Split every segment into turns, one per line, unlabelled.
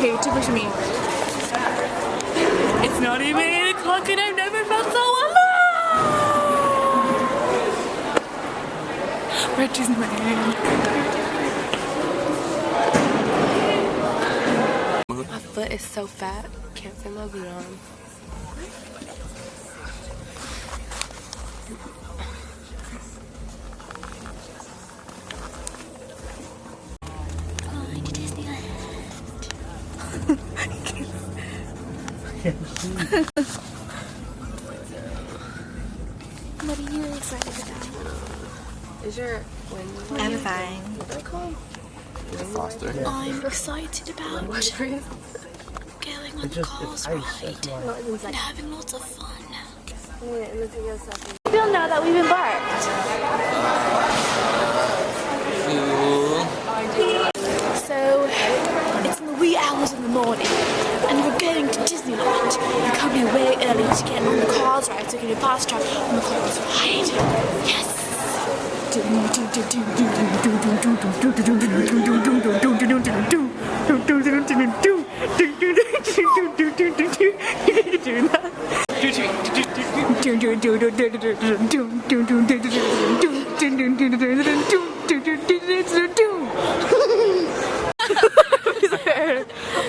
Okay, too much for me. It's not even 8 o'clock and I've never felt so alone! We're at Disneyland. My foot is so fat, can't fit my boot on. Going to Disneyland. What are you excited about? Is your wind? I'm fine. What are they called?
Foster.
I'm excited about going on the cars ride and having lots of fun. People know that we've embarked. So it's in the wee hours of the morning and we're going to Disneyland. We're coming way early to get on the cars ride so we can do fast track on the cars ride. Yes!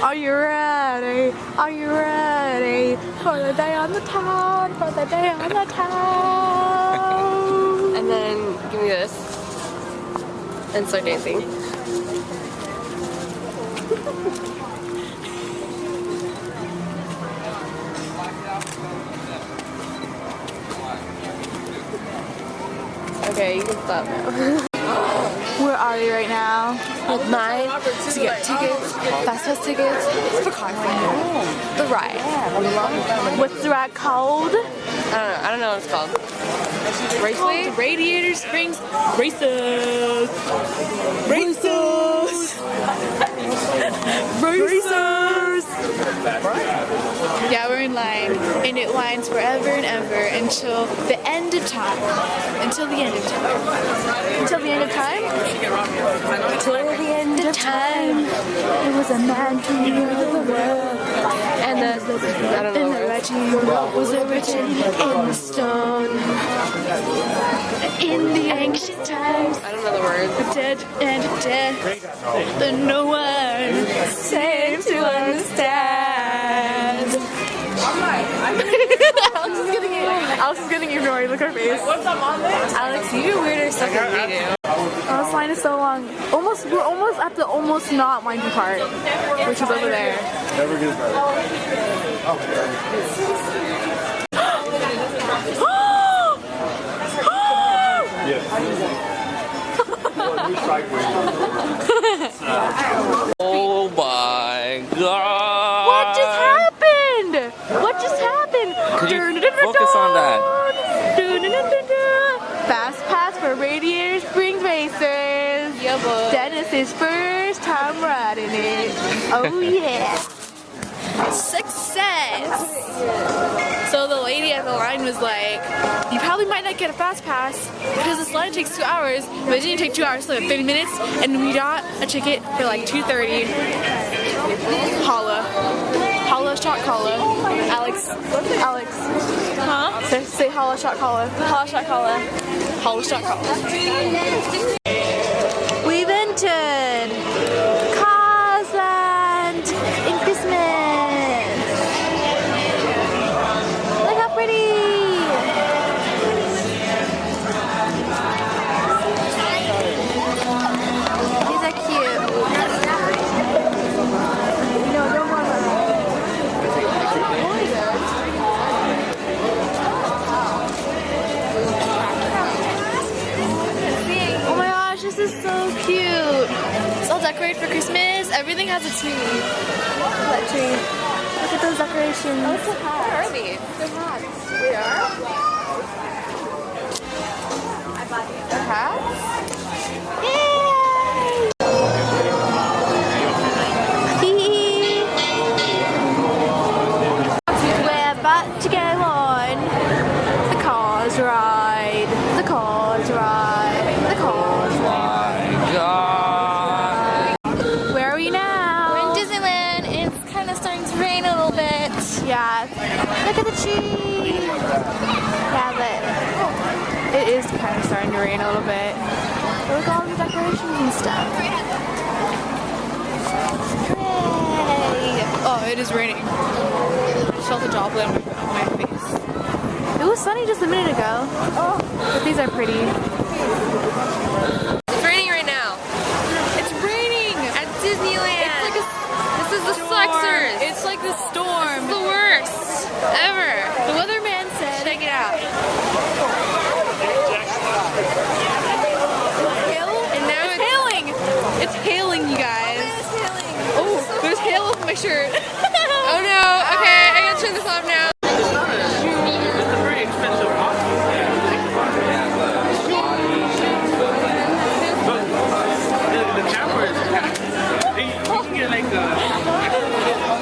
Are you ready? Are you ready for the day on the town? For the day on the town?
And then give me this and start dancing. Okay, you can stop now.
Where are we right now?
With mine to get tickets, fast pass tickets for car ride. The ride.
What's the ride called?
I don't know what it's called. Raceway?
Called Radiator Springs Races. Races. Racers. Yeah, we're in line, and it lines forever and ever until the end of time. Until the end of time. Until the end of time?
Till the end of time.
It was a man to rule the world.
And I don't know
And the writing was written in stone. In the ancient times,
I don't know the words.
dead and death, that no one seemed to understand. Alex is getting ignored. Look at her face.
Alex, you do weirder stuff than we do.
Oh, this line is so long. We're almost at the almost not winding part, which is over there.
Never gets better. Oh my god!
What just happened? What just happened?
Could you focus on that?
Fast pass for Radiator Springs Racers.
Yeah, boy.
Dennis's first time riding it. Oh yeah. Success! So the lady at the line was like, you probably might not get a fast pass because this line takes 2 hours, but it didn't take 2 hours, so like 30 minutes, and we got a ticket for like $2.30. Holla. Holla shot colla. Alex. Huh? Say holla shot colla. Holla shot colla. Holla shot colla. We've entered Carsland in Christmas. Look how pretty. These are cute. No, don't want them. Oh my gosh, this is so cute. It's all decorated for Christmas. Everything has a tree. Look at that tree. Look at those decorations. Oh, it's a hat.
Where are these?
They're hats.
We are?
I bought these. They're hats? Yay! We're about to go on the cars ride. The cars ride. The cars ride.
God.
Where are we now?
We're in Disneyland in starting to rain a little bit.
Yeah.
Look at the tree.
Yeah, but it is kind of starting to rain a little bit. Look at all the decorations and stuff.
Hooray.
Oh, it is raining. I just felt a droplet on my face. It was sunny just a minute ago. Oh, but these are pretty.
It's raining right now
It's raining!
at Disneyland.
It's like a
This is the
storm.
Suxers.
It's like the storm.
the worst ever.
The weatherman said.
Check it out.
Hail?
And now
It's hailing! It's hailing, you guys. Oh, there's hail over my shirt.
Oh no. Okay, I gotta turn this off now.
The camera is packed. You can get like